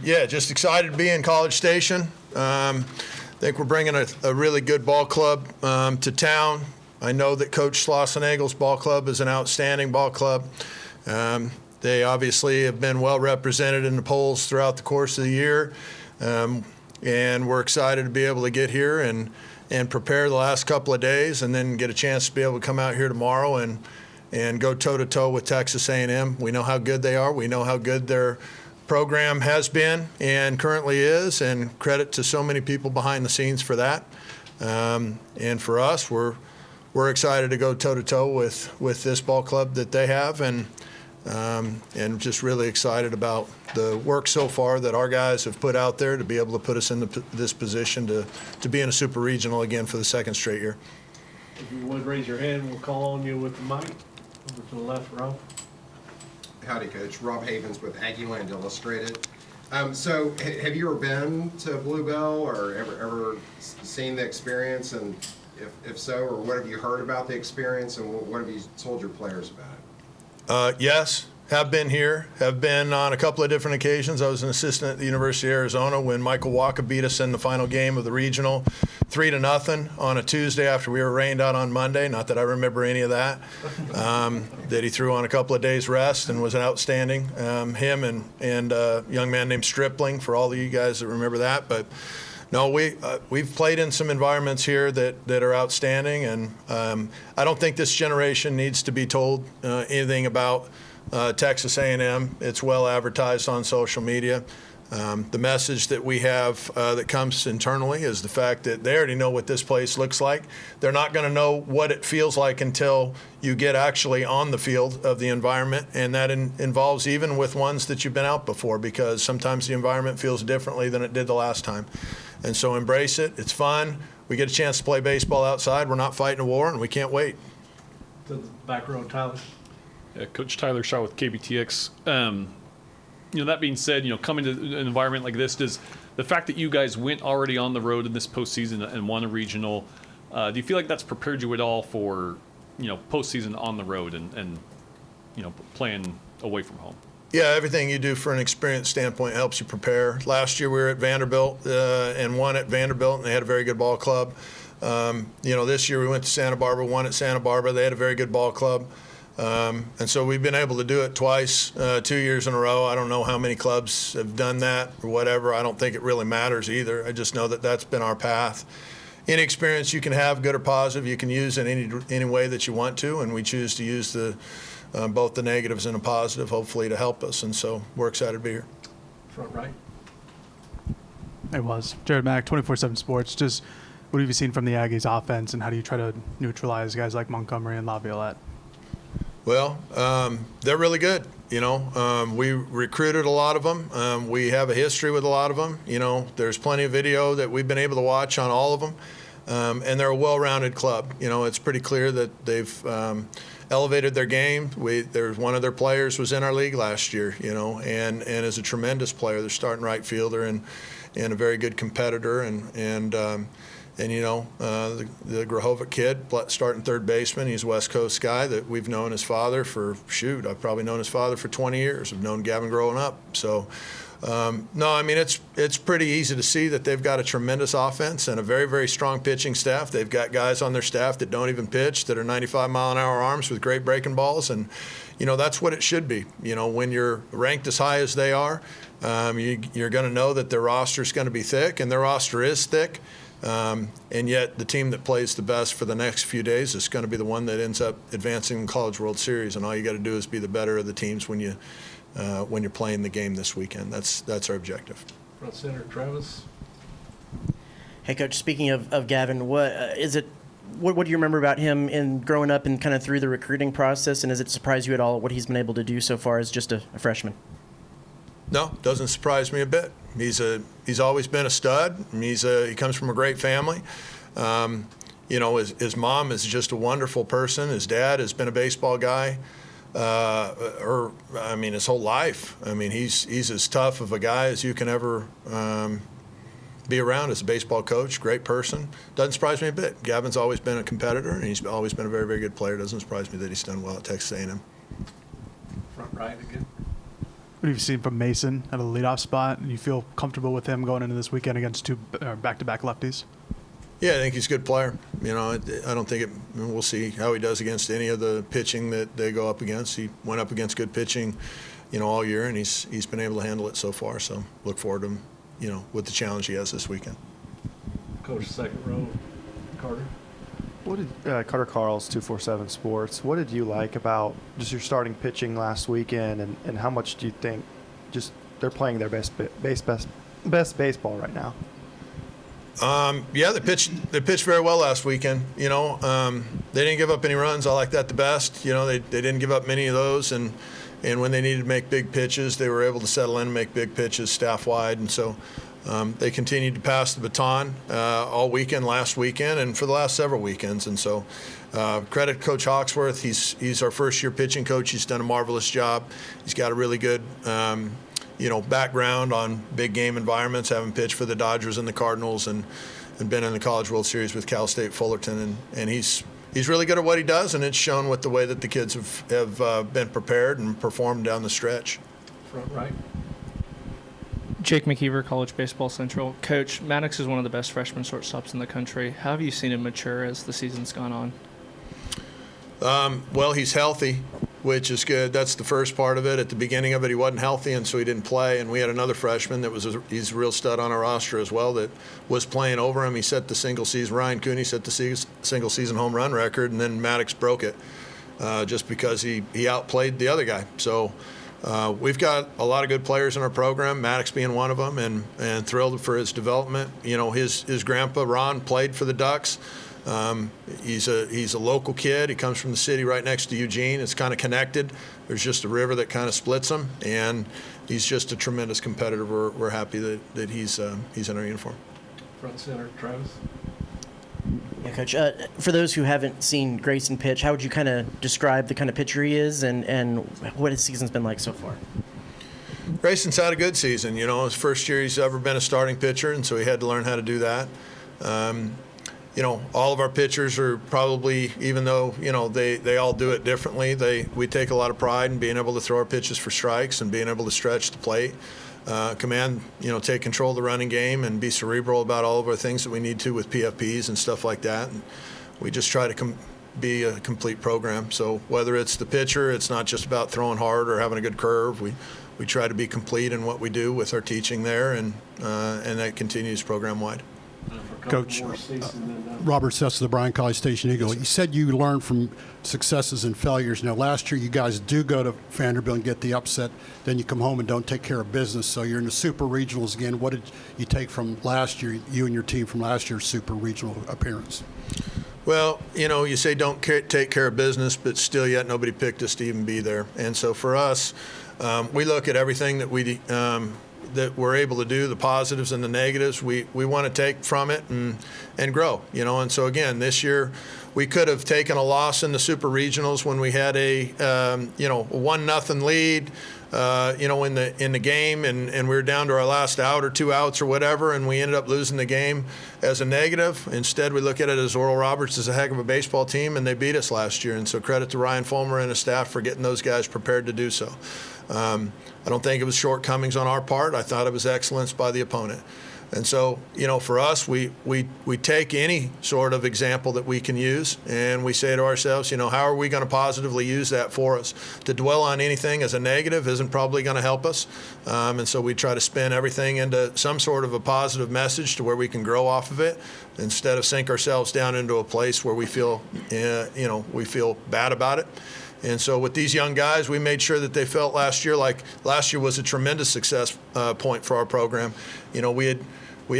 Yeah, just excited to be in College Station. I think we're bringing a really good ball club to town. I know that Coach Schlossenagel's ball club is an outstanding ball club. They obviously have been well represented in the polls throughout the course of the year, and we're excited to be able to get here and prepare the last couple of days, and then get a chance to be able to come out here tomorrow and go toe-to-toe with Texas A&M. We know how good they are. We know how good their program has been and currently is, and credit to so many people behind the scenes for that. And for us, we're excited to go toe-to-toe with this ball club that they have, and just really excited about the work so far that our guys have put out there to be able to put us in this position to be in a super regional again for the second straight year. If you would raise your hand, we'll call on you with the mic. Over to the left row. Howdy, Coach. Rob Havens with Aggieland Illustrated. So, have you ever been to Bluebell or ever seen the experience? And if so, or what have you heard about the experience, and what have you told your players about it? Yes, have been here. Have been on a couple of different occasions. I was an assistant at the University of Arizona when Michael Walker beat us in the final game of the regional 3-0 on a Tuesday after we were rained out on Monday. Not that I remember any of that. That he threw on a couple of days rest and was an outstanding. Him and a young man named Stripling, for all of you guys that remember that. But no, we've played in some environments here that are outstanding, and I don't think this generation needs to be told anything about Texas A&M. It's well advertised on social media. The message that we have that comes internally is the fact that they already know what this place looks like. They're not going to know what it feels like until you get actually on the field of the environment, and that involves even with ones that you've been out before, because sometimes the environment feels differently than it did the last time. And so embrace it. It's fun. We get a chance to play baseball outside. We're not fighting a war, and we can't wait. To the back row, Tyler. Yeah, Coach Tyler Shaw with KBTX. That being said, coming to an environment like this, does the fact that you guys went already on the road in this postseason and won a regional, do you feel like that's prepared you at all for, postseason on the road and playing away from home? Yeah, everything you do for an experience standpoint helps you prepare. Last year we were at Vanderbilt and won at Vanderbilt, and they had a very good ball club. This year we went to Santa Barbara, won at Santa Barbara. They had a very good ball club. And so we've been able to do it twice, 2 years in a row. I don't know how many clubs have done that or whatever. I don't think it really matters either. I just know that that's been our path. Any experience you can have, good or positive, you can use in any way that you want to, and we choose to use both the negatives and the positive, hopefully, to help us. And so we're excited to be here. Front right. It was. Jared Mack, 24/7 Sports. Just what have you seen from the Aggies offense, and how do you try to neutralize guys like Montgomery and Laviolette? Well, they're really good. We recruited a lot of them. We have a history with a lot of them. There's plenty of video that we've been able to watch on all of them. And they're a well-rounded club. It's pretty clear that they've elevated their game. There's one of their players was in our league last year, and is a tremendous player. They're starting right fielder and a very good competitor. The Grahovic kid, starting third baseman, he's a West Coast guy that we've known his father for, I've probably known his father for 20 years. I've known Gavin growing up. So, it's pretty easy to see that they've got a tremendous offense and a very, very strong pitching staff. They've got guys on their staff that don't even pitch, that are 95-mile-an-hour arms with great breaking balls, and, that's what it should be. When you're ranked as high as they are, you're going to know that their roster is going to be thick, and their roster is thick. And yet the team that plays the best for the next few days is going to be the one that ends up advancing in the College World Series. And all you got to do is be the better of the teams when you're playing the game this weekend. That's our objective. Front center, Travis. Hey, Coach. Speaking of Gavin, what do you remember about him in growing up and kind of through the recruiting process? And does it surprise you at all what he's been able to do so far as just a freshman? No, doesn't surprise me a bit. He's always been a stud. He comes from a great family. His mom is just a wonderful person. His dad has been a baseball guy. His whole life. He's as tough of a guy as you can ever be around as a baseball coach. Great person. Doesn't surprise me a bit. Gavin's always been a competitor, and he's always been a very, very good player. Doesn't surprise me that he's done well at Texas A&M. Front right again. What have you seen from Mason at a leadoff spot? And you feel comfortable with him going into this weekend against two back-to-back lefties? Yeah, I think he's a good player. You know, I don't think we'll see how he does against any of the pitching that they go up against. He went up against good pitching, you know, all year, and he's been able to handle it so far. So look forward to him, you know, with the challenge he has this weekend. Coach, second row, Carter. What did Carter Carls, 247 Sports, what did you like about just your starting pitching last weekend, and how much do you think just they're playing their best baseball right now? Yeah, they pitched very well last weekend. You know, they didn't give up any runs. I like that the best. You know, they didn't give up many of those, and when they needed to make big pitches, they were able to settle in and make big pitches staff wide, and so they continued to pass the baton all weekend, last weekend, and for the last several weekends. And so credit Coach Hawksworth. He's our first-year pitching coach. He's done a marvelous job. He's got a really good you know, background on big game environments, having pitched for the Dodgers and the Cardinals, and been in the College World Series with Cal State Fullerton, and he's really good at what he does, and it's shown with the way that the kids have been prepared and performed down the stretch. Front right. Jake McKeever, College Baseball Central. Coach, Maddox is one of the best freshman shortstops in the country. How have you seen him mature as the season's gone on? Well, he's healthy, which is good. That's the first part of it. At the beginning of it, he wasn't healthy, and so he didn't play. And we had another freshman that he's a real stud on our roster as well that was playing over him. He set the single season. Ryan Cooney set the single season home run record, and then Maddox broke it just because he outplayed the other guy. So we've got a lot of good players in our program, Maddox being one of them, and thrilled for his development. You know, his grandpa Ron played for the Ducks. He's a local kid. He comes from the city right next to Eugene. It's kind of connected. There's just a river that kind of splits them, and he's just a tremendous competitor. We're happy that he's in our uniform. Front center, Travis. Yeah, Coach. For those who haven't seen Grayson pitch, how would you kind of describe the kind of pitcher he is, and what his season's been like so far? Grayson's had a good season. You know, his first year he's ever been a starting pitcher, and so he had to learn how to do that. You know, all of our pitchers are probably, even though, you know, they all do it differently, we take a lot of pride in being able to throw our pitches for strikes and being able to stretch the plate, take control of the running game and be cerebral about all of our things that we need to with PFPs and stuff like that. And we just try to be a complete program. So whether it's the pitcher, it's not just about throwing hard or having a good curve. We try to be complete in what we do with our teaching there, and that continues program-wide. Coach, Robert Sess of the Bryan-College Station Eagle. You said you learned from successes and failures. Now, last year you guys do go to Vanderbilt and get the upset. Then you come home and don't take care of business. So you're in the Super Regionals again. What did you take from last year, you and your team from last year's Super Regional appearance? Well, you know, you say don't take care of business, but still yet nobody picked us to even be there. And so for us, we look at everything that that we're able to do, the positives and the negatives. We want to take from it and grow, you know. And so again, this year we could have taken a loss in the Super Regionals when we had a 1-0 lead, in the game, and we were down to our last out or 2 outs or whatever, and we ended up losing the game as a negative. Instead, we look at it as Oral Roberts is a heck of a baseball team, and they beat us last year. And so credit to Ryan Fulmer and his staff for getting those guys prepared to do so. I don't think it was shortcomings on our part. I thought it was excellence by the opponent. And so, you know, for us, we take any sort of example that we can use, and we say to ourselves, you know, how are we going to positively use that for us? To dwell on anything as a negative isn't probably going to help us. And so we try to spin everything into some sort of a positive message to where we can grow off of it, instead of sink ourselves down into a place where we feel, we feel bad about it. And so with these young guys, we made sure that they felt last year was a tremendous success point for our program. You know, we had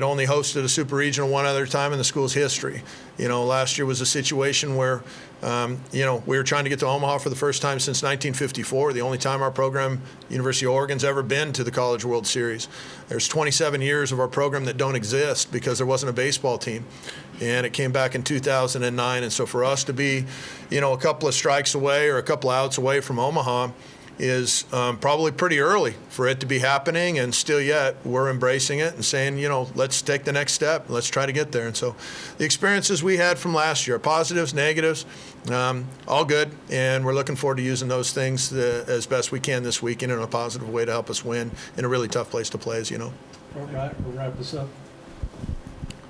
only hosted a Super Regional one other time in the school's history. You know, last year was a situation where, we were trying to get to Omaha for the first time since 1954, the only time our program, University of Oregon's ever been to the College World Series. There's 27 years of our program that don't exist because there wasn't a baseball team. And it came back in 2009. And so for us to be, a couple of strikes away or a couple of outs away from Omaha, is probably pretty early for it to be happening, and still yet we're embracing it and saying, let's take the next step. Let's try to get there. And so the experiences we had from last year, positives, negatives, all good, and we're looking forward to using those things as best we can this weekend in a positive way to help us win in a really tough place to play, as you know. All right, we'll wrap this up.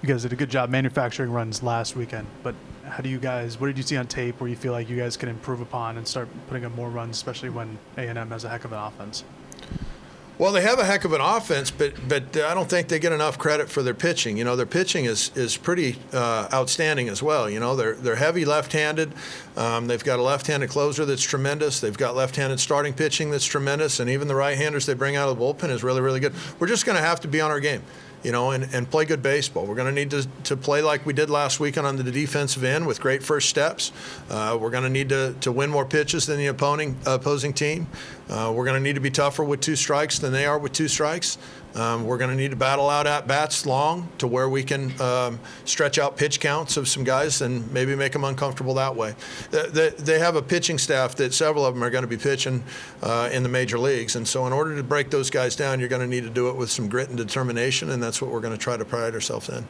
You guys did a good job manufacturing runs last weekend, but what did you see on tape where you feel like you guys can improve upon and start putting up more runs, especially when A&M has a heck of an offense? Well, they have a heck of an offense, but I don't think they get enough credit for their pitching. Their pitching is pretty outstanding as well. They're heavy left-handed. They've got a left-handed closer that's tremendous. They've got left-handed starting pitching that's tremendous, and even the right-handers they bring out of the bullpen is really, really good. We're just going to have to be on our game, and play good baseball. We're going to need to play like we did last weekend on the defensive end with great first steps. We're going to need to win more pitches than the opposing team. We're going to need to be tougher with 2 strikes than they are with 2 strikes. We're going to need to battle out at-bats long to where we can stretch out pitch counts of some guys and maybe make them uncomfortable that way. They have a pitching staff that several of them are going to be pitching in the major leagues. And so in order to break those guys down, you're going to need to do it with some grit and determination, and that's what we're going to try to pride ourselves in.